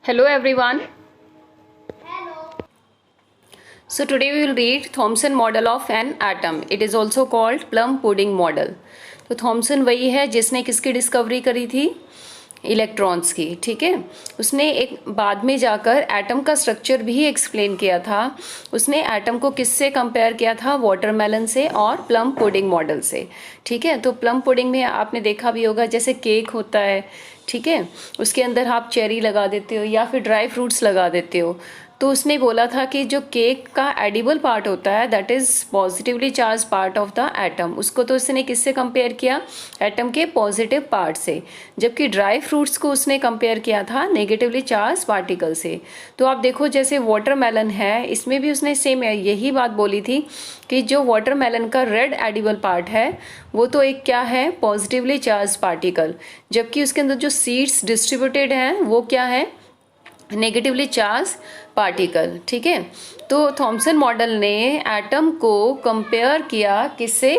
Hello everyone. Hello. So today we will read Thomson model of an atom. It is also called plum pudding model. तो Thompson वही है जिसने किसकी discovery करी थी, electrons की। ठीक है, उसने एक बाद में जाकर एटम का स्ट्रक्चर भी एक्सप्लेन किया था। उसने एटम को किससे कंपेयर किया था, वाटरमेलन से और प्लम पुडिंग मॉडल से। ठीक है, तो प्लम पुडिंग में आपने देखा भी होगा जैसे केक होता है, ठीक है, उसके अंदर आप चेरी लगा देते हो या फिर ड्राई फ्रूट्स लगा देते हो। तो उसने बोला था कि जो केक का एडिबल पार्ट होता है that is positively charge part of the atom, उसको तो उसने किससे कंपेयर किया, एटम के पॉजिटिव पार्ट से, जबकि ड्राई फ्रूट्स को उसने कंपेयर किया था नेगेटिवली चार्ज पार्टिकल से। तो आप देखो जैसे वाटरमेलन है, इसमें भी उसने सेम यही बात बोली थी कि जो वाटरमेलन का रेड एडिबल पार्ट है वो तो एक क्या है, पॉजिटिवली चार्ज पार्टिकल, जबकि उसके अंदर जो सीड्स डिस्ट्रीब्यूटेड हैं वो क्या है, नेगेटिवली चार्ज पार्टिकल। ठीक है, तो थॉमसन मॉडल ने एटम को कंपेयर किया किससे,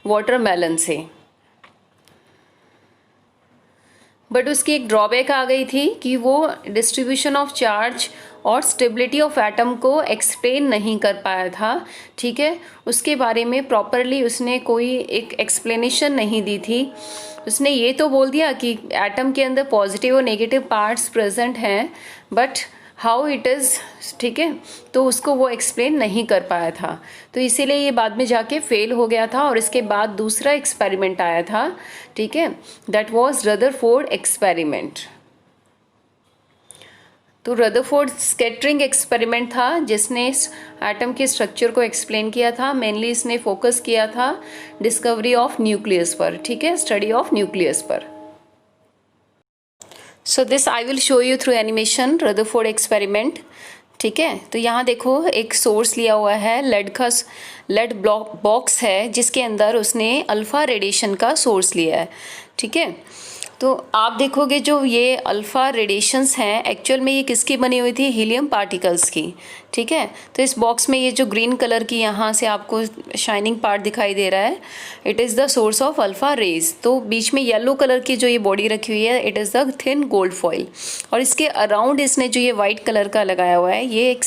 वाटरमेलन से। बट उसकी एक ड्रॉबैक आ गई थी कि वो डिस्ट्रीब्यूशन ऑफ चार्ज और स्टेबिलिटी ऑफ एटम को एक्सप्लेन नहीं कर पाया था। ठीक है, उसके बारे में प्रॉपरली उसने कोई एक एक्सप्लेनेशन नहीं दी थी। उसने ये तो बोल दिया कि एटम के अंदर पॉजिटिव और नेगेटिव पार्ट्स प्रेजेंट हैं, बट हाउ इट इज़, ठीक है, तो उसको वो एक्सप्लेन नहीं कर पाया था। तो इसीलिए ये बाद में जाके फेल हो गया था और इसके बाद दूसरा एक्सपेरिमेंट आया था, ठीक है, दैट वाज रदरफोर्ड एक्सपेरिमेंट। तो रदरफोर्ड स्कैटरिंग एक्सपेरिमेंट था जिसने एटम के स्ट्रक्चर को एक्सप्लेन किया था। मेनली इसने फोकस किया था डिस्कवरी ऑफ न्यूक्लियस पर, ठीक है, स्टडी ऑफ न्यूक्लियस पर। So this I will show you through animation Rutherford experiment. ठीक है, तो यहाँ देखो एक सोर्स लिया हुआ है, लेड बॉक्स है जिसके अंदर उसने अल्फ़ा रेडिएशन का सोर्स लिया है। ठीक है, तो आप देखोगे जो ये अल्फ़ा रेडिएशंस हैं एक्चुअल में ये किसकी बनी हुई थी, हीलियम पार्टिकल्स की। ठीक है, तो इस बॉक्स में ये जो ग्रीन कलर की यहाँ से आपको शाइनिंग पार्ट दिखाई दे रहा है, it is the source of alpha rays. तो बीच में येलो कलर की जो ये बॉडी रखी हुई है, it is the thin gold foil, और इसके अराउंड इसने जो ये वाइट कलर का लगाया हुआ है ये एक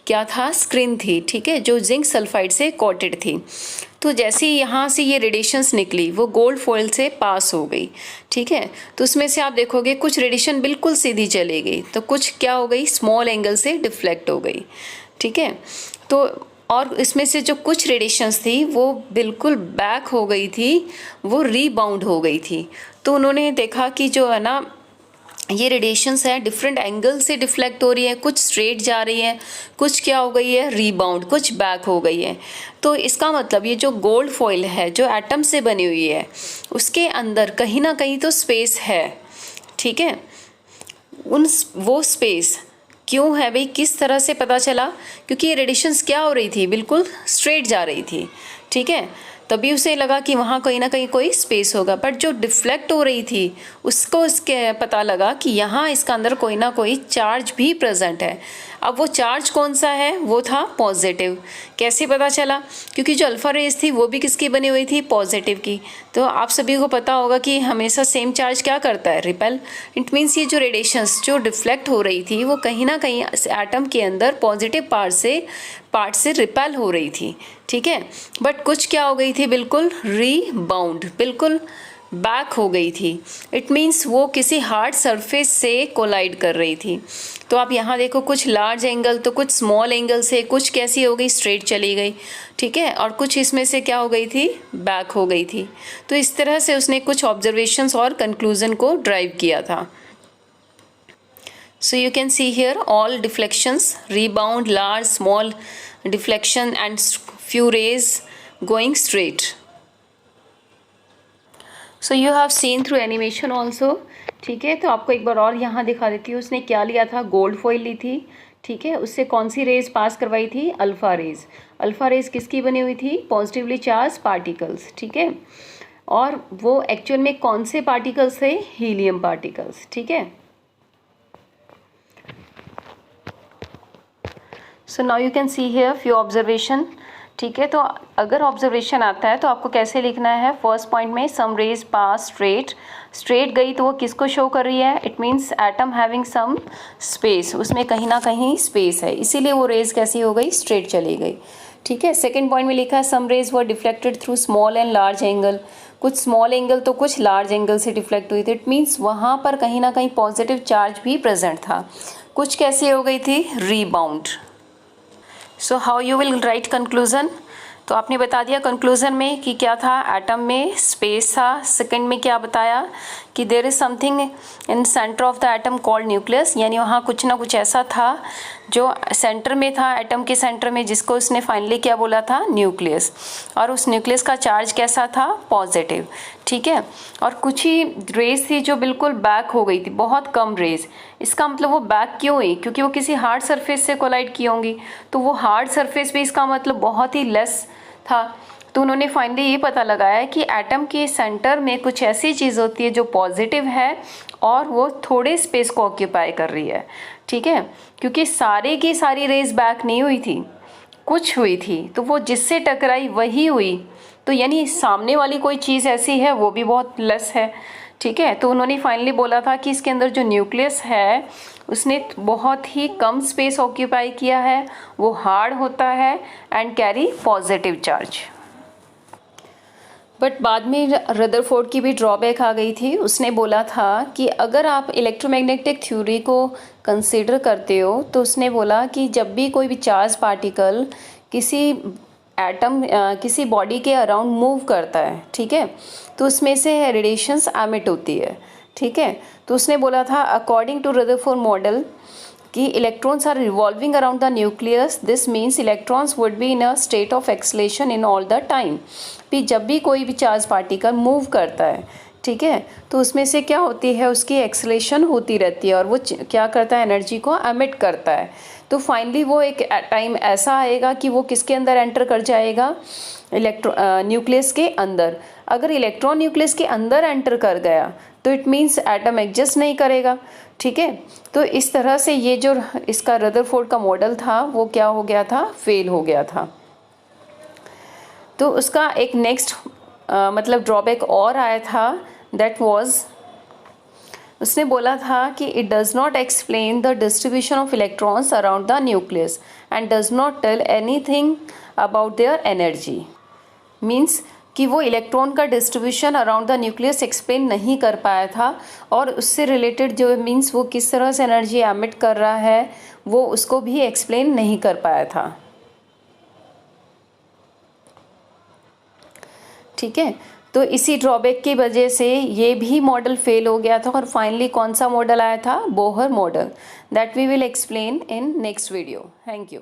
क्या था, स्क्रीन थी। ठीक है, जो जिंक सल्फाइड से कोटेड थी। तो जैसे ही यहाँ से ये रेडिएशंस निकली वो गोल्ड फॉइल से पास हो गई। ठीक है, तो उसमें से आप देखोगे कुछ रेडिएशन बिल्कुल सीधी चली गई, तो कुछ क्या हो गई, स्मॉल एंगल से डिफ्लेक्ट हो गई। ठीक है, तो और इसमें से जो कुछ रेडिएशंस थी वो बिल्कुल बैक हो गई थी, वो रीबाउंड हो गई थी। तो उन्होंने देखा कि जो है ना ये रेडिएशंस है डिफरेंट एंगल से डिफ्लेक्ट हो रही है, कुछ स्ट्रेट जा रही है, कुछ क्या हो गई है, रीबाउंड, कुछ बैक हो गई है। तो इसका मतलब ये जो गोल्ड फॉइल है जो एटम से बनी हुई है उसके अंदर कहीं ना कहीं तो स्पेस है। ठीक है, वो स्पेस क्यों है भाई, किस तरह से पता चला, क्योंकि ये रेडिएशंस क्या हो रही थी, बिल्कुल स्ट्रेट जा रही थी। ठीक है, तभी उसे लगा कि वहाँ कहीं ना कहीं कोई स्पेस होगा, बट जो डिफ्लेक्ट हो रही थी उसको इसके पता लगा कि यहाँ इसका अंदर कोई ना कोई चार्ज भी प्रेजेंट है। अब वो चार्ज कौन सा है, वो था पॉजिटिव। कैसे पता चला, क्योंकि जो अल्फ़ा रेज थी वो भी किसकी बनी हुई थी, पॉजिटिव की। तो आप सभी को पता होगा कि हमेशा सेम चार्ज क्या करता है, रिपेल। इट मीन्स ये जो रेडिएशंस जो डिफ्लेक्ट हो रही थी वो कहीं ना कहीं एटम के अंदर पॉजिटिव पार्ट से रिपेल हो रही थी। ठीक है, बट कुछ क्या हो गई थी, बिल्कुल रीबाउंड, बिल्कुल बैक हो गई थी। इट मीन्स वो किसी हार्ड सरफेस से कोलाइड कर रही थी। तो आप यहाँ देखो कुछ लार्ज एंगल तो कुछ स्मॉल एंगल से, कुछ कैसी हो गई, स्ट्रेट चली गई। ठीक है, और कुछ इसमें से क्या हो गई थी, बैक हो गई थी। तो इस तरह से उसने कुछ ऑब्जर्वेशंस और कंक्लूजन को ड्राइव किया था। So you can see here all deflections, rebound, large, small deflection and few rays going straight. So you have seen through animation also. ठीक है, तो आपको एक बार और यहाँ दिखा देती हूँ उसने क्या लिया था, गोल्ड फॉइल ली थी। ठीक है, उससे कौन सी रेज पास करवाई थी, अल्फ़ा रेज। अल्फ़ा रेज किसकी बनी हुई थी, पॉजिटिवली चार्ज पार्टिकल्स। ठीक है, और वो एक्चुअल में कौन से पार्टिकल्स थे, हीलियम पार्टिकल्स। ठीक है, so now you can see here few observation. ठीक है, तो अगर ऑब्जर्वेशन आता है तो आपको कैसे लिखना है, फर्स्ट पॉइंट में some rays pass straight straight गई तो वो किसको शो कर रही है? It means atom having some space, उसमें कहीं ना कहीं स्पेस है, इसीलिए वो रेज कैसी हो गई? स्ट्रेट चली गई। ठीक है, सेकेंड पॉइंट में लिखा है some rays were deflected through small and large angle, कुछ स्मॉल एंगल तो कुछ लार्ज एंगल से डिफ्लेक्ट हुई थी। इट मीन्स वहाँ पर कहीं ना कहीं पॉजिटिव चार्ज भी प्रेजेंट था। कुछ कैसे हो गई थी? Rebound. So how you will write conclusion? तो आपने बता दिया कंक्लूजन में कि क्या था, एटम में स्पेस था। सेकंड में क्या बताया कि there is something in centre of the atom called nucleus, यानी वहाँ कुछ ना कुछ ऐसा था जो सेंटर में था, एटम के सेंटर में, जिसको उसने फाइनली क्या बोला था? न्यूक्लियस। और उस न्यूक्लियस का चार्ज कैसा था? पॉजिटिव। ठीक है, और कुछ ही रेज थी जो बिल्कुल बैक हो गई थी, बहुत कम रेज। इसका मतलब वो बैक क्यों हुई? क्योंकि वो किसी हार्ड सरफेस से कोलाइड की होंगी, तो वो हार्ड सरफेस भी इसका मतलब बहुत ही लेस था। तो उन्होंने फाइनली ये पता लगाया कि एटम के सेंटर में कुछ ऐसी चीज़ होती है जो पॉजिटिव है और वो थोड़े स्पेस को ऑक्यूपाई कर रही है। ठीक है, क्योंकि सारे की सारी रेज बैक नहीं हुई थी, कुछ हुई थी, तो वो जिससे टकराई वही हुई। तो यानी सामने वाली कोई चीज़ ऐसी है वो भी बहुत लेस है। ठीक है, तो उन्होंने फाइनली बोला था कि इसके अंदर जो न्यूक्लियस है उसने बहुत ही कम स्पेस ऑक्यूपाई किया है, वो हार्ड होता है and carry positive charge. But बाद में रदरफोर्ड की भी ड्रॉबैक आ गई थी। उसने बोला था कि अगर आप इलेक्ट्रोमैग्नेटिक थ्योरी को कंसीडर करते हो तो उसने बोला कि जब भी कोई भी चार्ज पार्टिकल किसी एटम किसी बॉडी के अराउंड मूव करता है, ठीक है, तो उसमें से रेडिएशंस एमिट होती है। ठीक है, तो उसने बोला था अकॉर्डिंग टू रदरफोर्ड मॉडल कि electrons are revolving around the nucleus, this means electrons would be in a state of acceleration in all the time. भी जब भी कोई भी चार्ज पार्टिकल मूव करता है, ठीक है, तो उसमें से क्या होती है? उसकी एक्सलेशन होती रहती है और वो क्या करता है? एनर्जी को एमिट करता है। तो फाइनली वो एक टाइम ऐसा आएगा कि वो किसके अंदर एंटर कर जाएगा? न्यूक्लियस के अंदर। अगर इलेक्ट्रॉन न्यूक्लियस के अंदर एंटर कर गया तो इट मीन्स एटम एग्जिस्ट नहीं करेगा। ठीक है, तो इस तरह से ये जो इसका रदरफोर्ड का मॉडल था वो क्या हो गया था? फेल हो गया था। तो उसका एक नेक्स्ट मतलब ड्रॉबैक और आया था, दैट वाज उसने बोला था कि it does not explain the distribution of electrons around the nucleus and does not tell anything about their energy. Means कि वो इलेक्ट्रॉन का distribution around the nucleus explain नहीं कर पाया था और उससे रिलेटेड जो मीन्स वो किस तरह से एनर्जी एमिट कर रहा है वो उसको भी एक्सप्लेन नहीं कर पाया था। ठीक है, तो इसी ड्रॉबैक की वजह से ये भी मॉडल फेल हो गया था और फाइनली कौन सा मॉडल आया था? Bohr model, that we will explain in next video. Thank you.